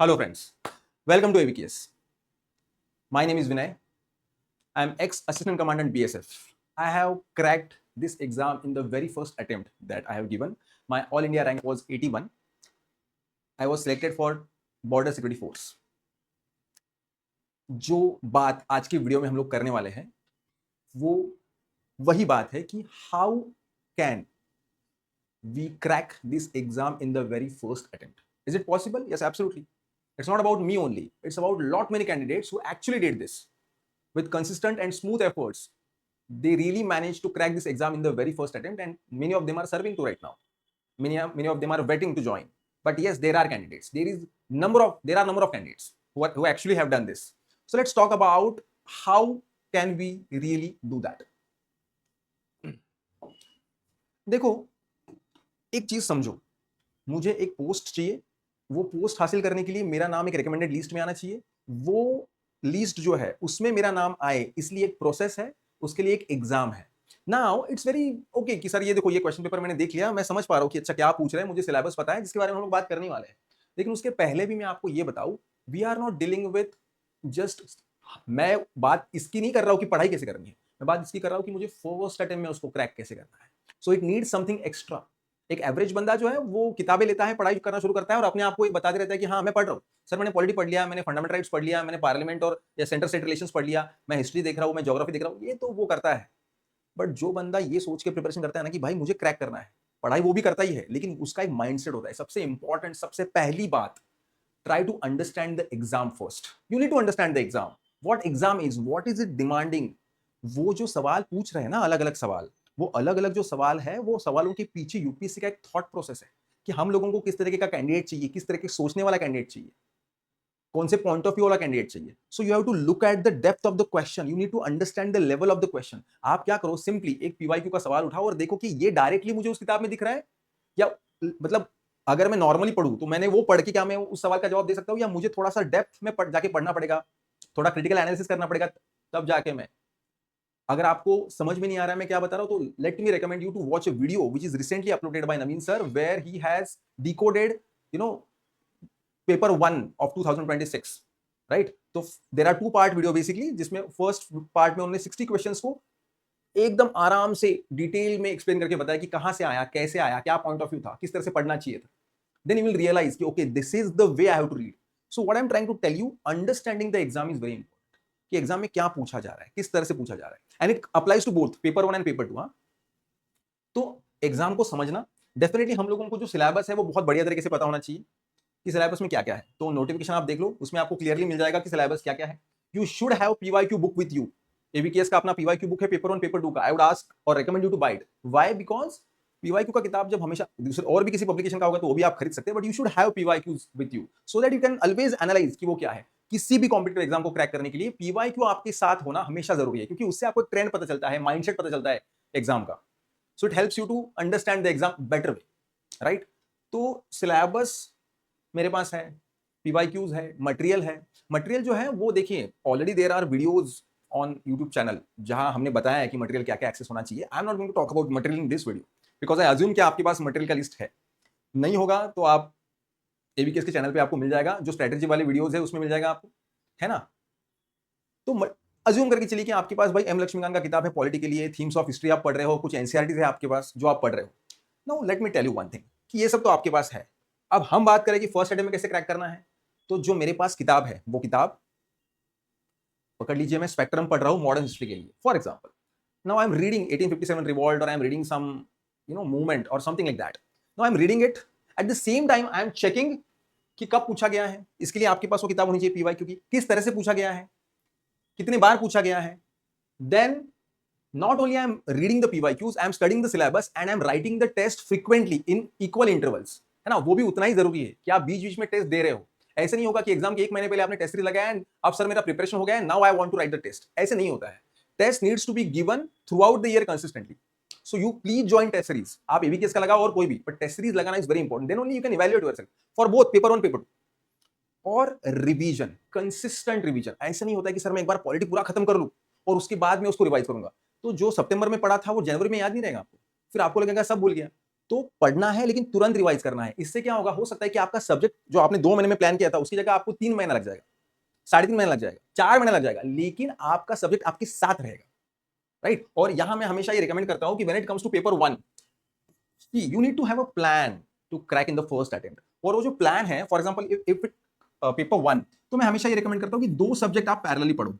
Hello friends, welcome to AVKS. My name is Vinay. I am ex-assistant commandant BSF. I have cracked this exam in the very first attempt that I have given. My all India rank was 81. I was selected for border security force. जो बात आज की video में हम लोग करने वाले हैं वो वही बात है कि how can we crack this exam in the very first attempt. Is it possible? Yes, absolutely. It's not about me only. It's about lot many candidates who actually did this with consistent and smooth efforts. They really managed to crack this exam in the very first attempt, and many of them are serving to right now. Many of them are waiting to join. But yes, there are candidates. There are number of candidates who actually have done this. So let's talk about how can we really do that. देखो, एक चीज समझो, मुझे एक post चाहिए. वो post हासिल करने के लिए मेरा नाम एक रिकमेंडेड लिस्ट में आना चाहिए. वो लिस्ट जो है उसमें मेरा नाम आए, इसलिए एक प्रोसेस है, उसके लिए एक एग्जाम है. नाउ इट्स वेरी ओके कि सर ये देखो, ये क्वेश्चन पेपर मैंने देख लिया, मैं समझ पा रहा हूँ कि अच्छा क्या पूछ रहे हैं, मुझे सिलेबस पता है जिसके बारे में हम लोग बात करने वाले हैं. लेकिन उसके पहले भी मैं आपको ये बताऊं, we are not dealing with just, मैं बात इसकी नहीं कर रहा हूँ कि पढ़ाई कैसे करनी है, मैं बात इसकी कर रहा हूँ कि मुझे फर्स्ट अटेम्प्ट में उसको क्रैक कैसे करना है. So it needs something extra. एक एवरेज बंदा जो है वो किताबें लेता है, पढ़ाई करना शुरू करता है और अपने आप को बताते रहता है कि हाँ मैं पढ़ रहा हूँ, सर मैंने पॉलिटी पढ़ लिया, मैंने फंडामेंटल राइट्स पढ़ लिया, मैंने पार्लियामेंट और या सेंटर स्टेट रिलेशंस पढ़ लिया, मैं हिस्ट्री देख रहा हूँ, मैं ज्योग्राफी देख रहा हूँ, ये तो वो करता है. बट जो बंदा ये सोच के प्रिपरेशन करता है ना कि भाई मुझे क्रैक करना है, पढ़ाई वो भी करता ही है, लेकिन उसका एक माइंडसेट होता है. सबसे इंपॉर्टेंट, सबसे पहली बात, try to understand the exam first. You need to understand the exam, what exam is, what is it demanding. वो जो सवाल पूछ रहे हैं ना, अलग अलग सवाल, वो अलग अलग जो सवाल है, वो सवालों के पीछे यूपीएससी का एक थॉट प्रोसेस है कि हम लोगों को किस तरीके का कैंडिडेट चाहिए, किस तरह के सोचने वाला कैंडिडेट चाहिए, कौन से पॉइंट ऑफ व्यू वाला कैंडिडेट चाहिए. So you have to look at the depth of the question, you need to understand the level of the question. आप क्या करो, सिंपली एक पीवाईक्यू का सवाल उठाओ और देखो कि ये डायरेक्टली मुझे उस किताब में दिख रहा है, या मतलब अगर मैं नॉर्मली पढ़ूं तो मैंने वो पढ़ के क्या मैं उस सवाल का जवाब दे सकता हूं, या मुझे थोड़ा सा डेप्थ में जाके पढ़ना पड़ेगा, थोड़ा क्रिटिकल एनालिसिस करना पड़ेगा, तब जाके मैं. अगर आपको समझ में नहीं आ रहा है मैं क्या बता रहा हूं, तो let me recommend you to watch a video which is recently uploaded by Naveen sir, where he has decoded paper 1 of 2026, right. तो there are 2 part video basically, जिसमें फर्स्ट पार्ट में उन्होंने 60 क्वेश्चंस को एकदम आराम से डिटेल में एक्सप्लेन करके बताया कि कहां से आया, कैसे आया, क्या पॉइंट ऑफ व्यू था, किस तरह से पढ़ना चाहिए था. देन यू विल रियलाइज कि okay, this is the way I have to read. So what I am trying to tell you, understanding the exam is very important. कि एग्जाम में क्या पूछा जा रहा है, किस तरह से पूछा जा रहा है, and it applies to both paper 1 and paper 2. तो एग्जाम को समझना, डेफिनेटली हम लोगों को जो सिलेबस है वो बहुत बढ़िया तरीके से पता होना चाहिए कि सिलेबस में क्या क्या है. तो नोटिफिकेशन आप देख लो, उसमें आपको क्लियरली मिल जाएगा कि सिलेबस क्या क्या है. You should have PYQ book with you. ABKS का अपना पीवाईक्यू बुक है पेपर 1 पेपर 2 का. आई वुड आस्क और recommend you to buy it. Why? Because PYQ का किताब जब हमेशा दूसरे और भी किसी पब्लिकेशन का होगा तो वो भी आप खरीद सकते हैं, but you should have PYQs with you so that you can always analyse कि वो क्या है. किसी भी कॉम्पिटिटिव एग्जाम को क्रैक करने के लिए पीवाईक्यू आपके साथ होना हमेशा जरूरी है, क्योंकि उससे आपको ट्रेंड पता चलता है, माइंडसेट पता चलता है एग्जाम का. So it helps you to understand the exam better way, right. तो सिलेबस मेरे पास है, पीवाईक्यूज है, मटेरियल है. मटेरियल जो है वो देखिए, already there are videos on YouTube channel जहां हमने बताया है कि मटेरियल क्या क्या एक्सेस होना चाहिए. I am not going to talk about material in this video because I assume कि आपके पास मटेरियल का लिस्ट है. नहीं होगा तो आप एबीकेएस के चैनल पे आपको मिल जाएगा, जो स्ट्रेटेजी वाले वीडियोज है उसमें मिल जाएगा आपको, है ना. तो अज्यूम करके चलिए कि आपके पास भाई एम लक्ष्मीकांत का किताब है पॉलिटी के लिए, थीम्स ऑफ हिस्ट्री आप पढ़ रहे हो, कुछ एनसीईआरटी है आपके पास जो आप पढ़ रहे हो. Now let me tell you one thing कि ये सब तो आपके पास है. अब हम बात करें कि फर्स्ट अटेम्प्ट में कैसे क्रैक करना है. तो जो मेरे पास किताब है वो किताब पकड़ लीजिए, मैं स्पेक्ट्रम पढ़ रहा हूं मॉडर्न हिस्ट्री के लिए. For example, now I am reading 1857 revolt, और I am reading some movement और something like that. Now I am reading it, at the same time I am checking कि कब पूछा गया है. इसके लिए आपके पास वो किताब होनी चाहिए पीवाईक्यू की, किस तरह से पूछा गया है, कितने बार पूछा गया है. Then not only I am reading the PYQs, I am studying the syllabus and I am writing the test frequently in equal intervals, है ना. वो भी उतना ही जरूरी है कि आप बीच बीच में टेस्ट दे रहे हो. ऐसे नहीं होगा कि एग्जाम के 1 महीने पहले आपने टेस्ट सीरीज लगाया एंड अब सर मेरा प्रिपरेशन हो गया है, now I want to write the test. ऐसे नहीं होता है. Test needs to be given throughout the year consistently. So you please join test series. आप एबीकेएस का लगाओ और कोई भी, बट टेस्ट सीरीज लगाना is very important. Then only you can evaluate yourself for both paper 1 paper 2. और revision, consistent revision. ऐसा नहीं होता है कि सर मैं एक बार पॉलिटी पूरा खत्म कर लूं और उसके बाद में उसको रिवाइज करूंगा, तो जो सितंबर में पढ़ा था वो जनवरी में याद नहीं रहेगा आपको, फिर आपको लगेगा सब भूल गया. तो पढ़ना है लेकिन तुरंत रिवाइज करना है। इससे क्या होगा, हो सकता है कि आपका सब्जेक्ट जो आपने 2 महीने में प्लान किया था उसकी जगह आपको 3 महीना लग जाएगा, 3.5 महीना लग जाएगा, 4 महीना लग जाएगा, लेकिन आपका सब्जेक्ट आपके साथ रहेगा, राइट। और यहां मैं हमेशा ये रिकमेंड करता हूं कि when it comes to paper 1, you need to have a plan to crack in the first attempt. और वो जो प्लान है, for example if it paper 1, तो मैं हमेशा ये रिकमेंड करता हूं कि 2 सब्जेक्ट आप पैरेलली पढ़ो,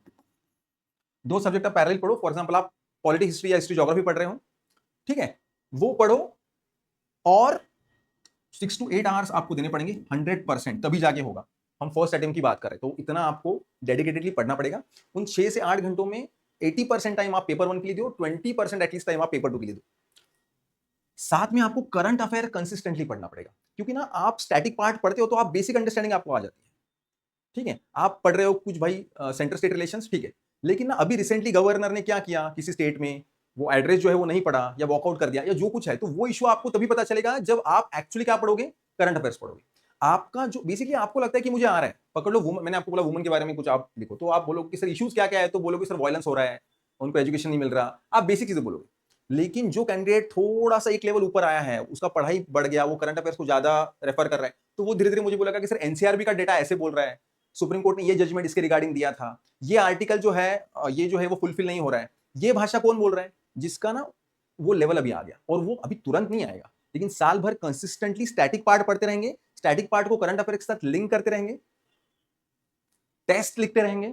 2 सब्जेक्ट आप पैरेलल पढ़ो। फॉर एग्जांपल आप पॉलिटिक्स हिस्ट्री या हिस्ट्री ज्योग्राफी पढ़ रहे हो, ठीक है, वो पढ़ो, और 6 to 8 आवर्स आपको देने पड़ेंगे 100%, तभी जाके होगा। हम फर्स्ट अटेम्प्ट की बात कर रहे हैं, तो इतना आपको डेडिकेटेडली पढ़ना पड़ेगा। उन 6 से 8 घंटों में 80% टाइम आप पेपर 1 के लिए दो, 20% एटलीस्ट टाइम आप पेपर 2 के लिए दो। साथ में आपको करंट अफेयर कंसिस्टेंटली पढ़ना पड़ेगा, क्योंकि ना आप स्टैटिक पार्ट पढ़ते हो तो आप बेसिक अंडरस्टैंडिंग आपको आ जाती है, ठीक है। आप पढ़ रहे हो कुछ भाई सेंटर स्टेट रिलेशंस, ठीक है, लेकिन ना अभी रिसेंटली गवर्नर ने क्या किया किसी स्टेट में, वो एड्रेस जो है वो नहीं पढ़ा या वॉकआउट कर दिया या जो कुछ है, तो वो इशू आपको तभी पता चलेगा जब आप एक्चुअली क्या पढ़ोगे, करंट अफेयर्स पढ़ोगे। आपका जो बेसिकली आपको लगता है कि मुझे आ रहा है, पकड़ लो वुमन, मैंने आपको बोला वुमन के बारे में कुछ आप लिखो, तो आप बोलोगे कि सर इश्यूज क्या क्या है, तो बोलोगे सर वायलेंस हो रहा है, उनको एजुकेशन नहीं मिल रहा, आप बेसिक चीजें बोलोगे। लेकिन जो कैंडिडेट थोड़ा सा एक लेवल ऊपर आया है, उसका पढ़ाई बढ़ गया, वो करंट अफेयर्स को ज्यादा रेफर कर रहा है, तो वो धीरे धीरे मुझे बोलेगा कि सर एनसीआरबी का डेटा ऐसे बोल रहा है, सुप्रीम कोर्ट ने ये जजमेंट इसके रिगार्डिंग दिया था, ये आर्टिकल जो है ये जो है वो फुलफिल नहीं हो रहा है। ये भाषा कौन बोल रहा है, जिसका ना वो लेवल अभी आ गया, और वो अभी तुरंत नहीं आएगा, लेकिन साल भर कंसिस्टेंटली स्टैटिक पार्ट पढ़ते रहेंगे, स्टैटिक पार्ट को करंट अफेयर के साथ लिंक करते रहेंगे, टेस्ट लिखते रहेंगे,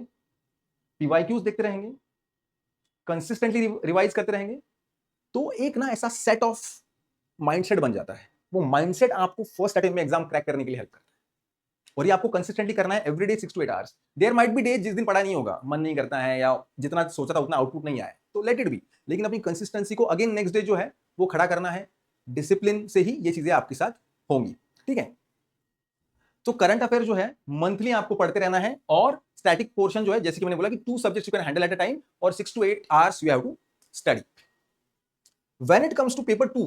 पीवाईक्यूज देखते रहेंगे, कंसिस्टेंटली रिवाइज करते रहेंगे, तो एक ना ऐसा सेट ऑफ माइंडसेट बन जाता है। वो माइंडसेट आपको फर्स्ट अटेम्प्ट में एग्जाम क्रैक करने के लिए हेल्प करता है, और ये आपको कंसिस्टेंटली करना है everyday 6 to 8 hours. There might be days जिस दिन पढ़ा नहीं होगा, मन नहीं करता है, या जितना सोचा था उतना आउटपुट नहीं आया, तो लेट इट बी, लेकिन अपनी कंसिस्टेंसी को अगेन नेक्स्ट डे जो है वो खड़ा करना है, डिसिप्लिन से ही ये चीजें आपके साथ होंगी, ठीक है। तो करंट अफेयर जो है मंथली आपको पढ़ते रहना है, और स्टैटिक पोर्शन जो है, जैसे कि मैंने बोला कि 2 subjects you can handle at a time, और 6 to 8 hours you have to study. When it comes to paper 2,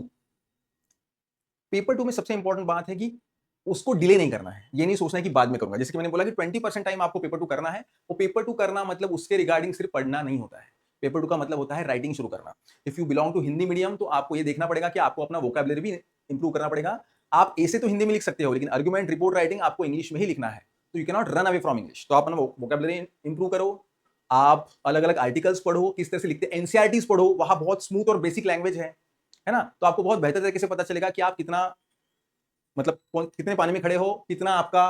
paper 2 में सबसे इंपॉर्टेंट बात है कि उसको डिले नहीं करना है, ये नहीं सोचना है कि बाद में करूंगा। जैसे कि मैंने बोला कि 20% टाइम आपको पेपर 2 करना है, वो पेपर 2 करना मतलब उसके रिगार्डिंग सिर्फ पढ़ना नहीं होता है। पेपर 2 का मतलब होता है राइटिंग शुरू करना। If you belong to Hindi medium, तो आपको ये देखना पड़ेगा कि आपको अपना वोकैबुलरी भी इंप्रूव करना पड़ेगा। आप ऐसे तो हिंदी में लिख सकते हो, लेकिन आर्गुमेंट, रिपोर्ट राइटिंग आपको इंग्लिश में ही लिखना है, तो you can not run away from English. तो आप अपना वोकैबुलरी इंप्रूव करो, आप अलग अलग आर्टिकल्स पढ़ो, किस तरह से लिखते हैं, एनसीईआरटीज पढ़ो, वहां बहुत स्मूथ और बेसिक लैंग्वेज है ना, तो आपको बहुत बेहतर तरीके से पता चलेगा कि आप कितना, मतलब कितने पानी में खड़े हो, कितना आपका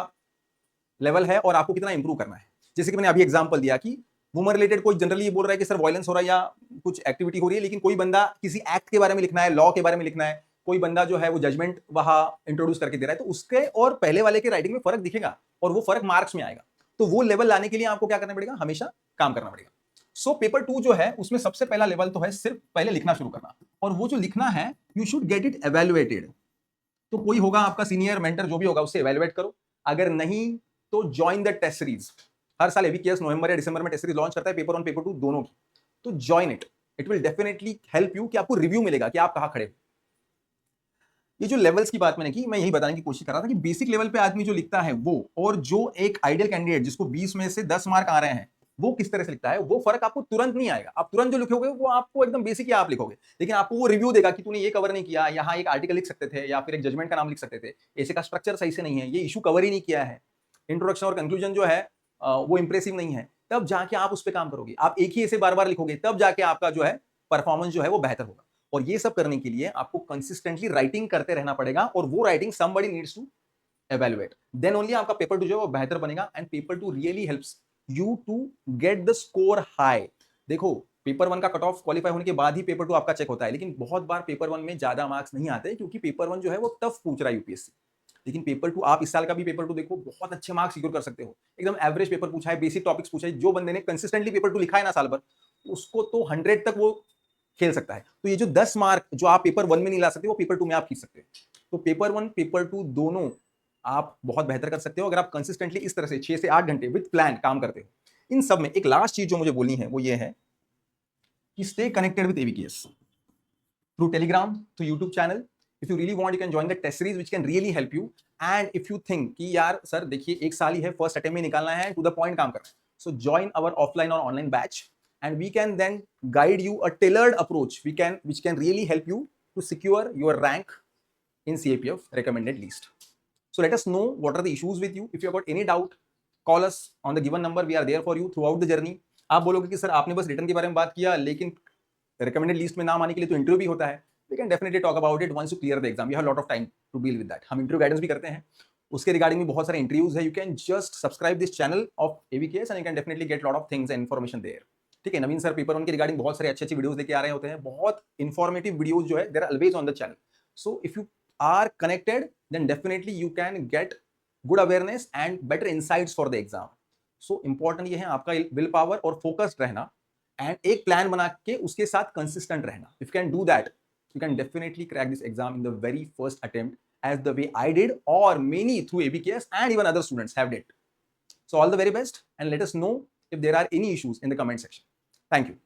लेवल है, और आपको कितना इंप्रूव करना है। जैसे कि मैंने अभी एग्जांपल दिया कि वुमन रिलेटेड कोई जनरली ये बोल रहा है कि सर वायलेंस हो रहा है या कुछ एक्टिविटी हो रही है, लेकिन कोई बंदा किसी एक्ट के बारे में लिखना है, लॉ के बारे में लिखना है, कोई बंदा जो है वो जजमेंट वहां इंट्रोड्यूस करके दे रहा है, तो उसके और पहले वाले के राइटिंग में फर्क दिखेगा, और वो फर्क मार्क्स में आएगा। तो वो लेवल लाने के लिए आपको क्या करना पड़ेगा, हमेशा काम करना पड़ेगा। सो पेपर 2 जो है उसमें सबसे पहला लेवल तो है सिर्फ पहले लिखना शुरू करना, और वो जो लिखना है you should get it evaluated. तो कोई होगा आपका सीनियर मेंटर जो भी होगा, उससे एवेलुएट करो, अगर नहीं तो ज्वाइन द टेस्ट सीरीज। हर साल एबीकेएस नवंबर या दिसंबर में टेस्ट सीरीज लॉन्च करता है, पेपर 1 पेपर 2 दोनों की, तो join it, it will definitely help you, कि आपको रिव्यू मिलेगा कि आप कहां खड़े हो। ये जो लेवल्स की बात मैंने की, मैं यही बताने की कोशिश कर रहा था कि बेसिक लेवल पे आदमी जो लिखता है वो, और जो एक आइडियल कैंडिडेट जिसको 20 में से 10 मार्क आ रहे हैं, वो किस तरह से लिखता है, वो फर्क आपको तुरंत नहीं आएगा। आप तुरंत जो लिखोगे वो आपको एकदम बेसिक ही आप लिखोगे, लेकिन आपको वो रिव्यू देगा कि तूने ये कवर नहीं किया, यहाँ एक आर्टिकल लिख सकते थे, या फिर एक जजमेंट का नाम लिख सकते थे, ऐसे का स्ट्रक्चर सही से नहीं है, ये इशू कवर ही नहीं किया है, इंट्रोडक्शन और कंक्लूजन जो है वो इंप्रेसिव नहीं है, तब जाके आप उस पर काम करोगे। आप एक ही ऐसे बार बार लिखोगे, तब जाके आपका जो है परफॉर्मेंस जो है वो बेहतर होगा। और ये सब करने के लिए आपको कंसिस्टेंटली राइटिंग करते रहना पड़ेगा, और वो writing somebody needs to evaluate, then only आपका पेपर 2 जो है वो बेहतर बनेगा, and paper 2 really helps you to get the score high. देखो, पेपर 1 का कट ऑफ क्वालिफाई होने के बाद ही पेपर 2 आपका चेक होता है, लेकिन बहुत बार पेपर 1 में ज्यादा मार्क्स नहीं आते, क्योंकि पेपर 1 जो है वो टफ पूछ रहा है यूपीएससी। लेकिन पेपर 2, आप इस साल का भी पेपर 2 देखो, बहुत अच्छे मार्क्स सिक्योर कर सकते हो। एकदम एवरेज पेपर पूछा है, बेसिक टॉपिक्स पूछा है, जो बंदे ने कंसिस्टेंटली पेपर 2 लिखा है ना साल भर, उसको तो 100 तक वो खेल सकता है। तो ये जो 10 मार्क जो आप पेपर 1 में नहीं ला सकते, वो पेपर 2 में आप खींच सकते हो। तो पेपर 1 पेपर 2 दोनों आप बहुत बेहतर कर सकते हो, अगर आप कंसिस्टेंटली इस तरह से 6 से 8 घंटे विद प्लान काम करते हो। इन सब में एक लास्ट चीज जो मुझे बोलनी है वो ये है कि stay connected with ABKS through Telegram, through YouTube channel. If you really want, you can join the test series which can really help you. And if you think कि यार सर देखिए, एक साल ही है, फर्स्ट अटेम्प्ट में निकालना है, to the point काम करना है, सो जॉइन अवर ऑफलाइन और online batch, and we can then guide you a tailored approach which can really help you to secure your rank in CAPF recommended list. So let us know what are the issues with you. If you have got any doubt, call us on the given number. We are there for you throughout the journey. आप बोलोगे कि sir आपने बस return के बारे में बात किया, लेकिन recommended list में नाम आने के लिए तो इंटरव्यू भी होता है. We can definitely talk about it once you clear the exam. You have a lot of time to deal with that. हम इंटरव्यू गाइडेंस भी करते हैं, उसके रिगार्डिंग में बहुत सारे इंटरव्यूज है. You can just subscribe this channel of AVKS and you can definitely get lot of things and information there. ठीक है, नवीन सर पेपर वन के रिगार्डिंग बहुत सारे अच्छी अच्छी वीडियोस लेके आ रहे होते हैं, बहुत इंफॉर्मेटिव वीडियोस जो है there are always on the channel. So if you are connected then definitely you can get good awareness and better insights for the exam. So important ये है आपका विल पावर और फोकस्ड रहना and एक plan बना के उसके साथ कंसिस्टेंट रहना. If can do that you can definitely crack this exam in the very first attempt as the way I did or many through AVKS and even other students have did. So all the very best and let us know if there are any issues in the comment section. Thank you.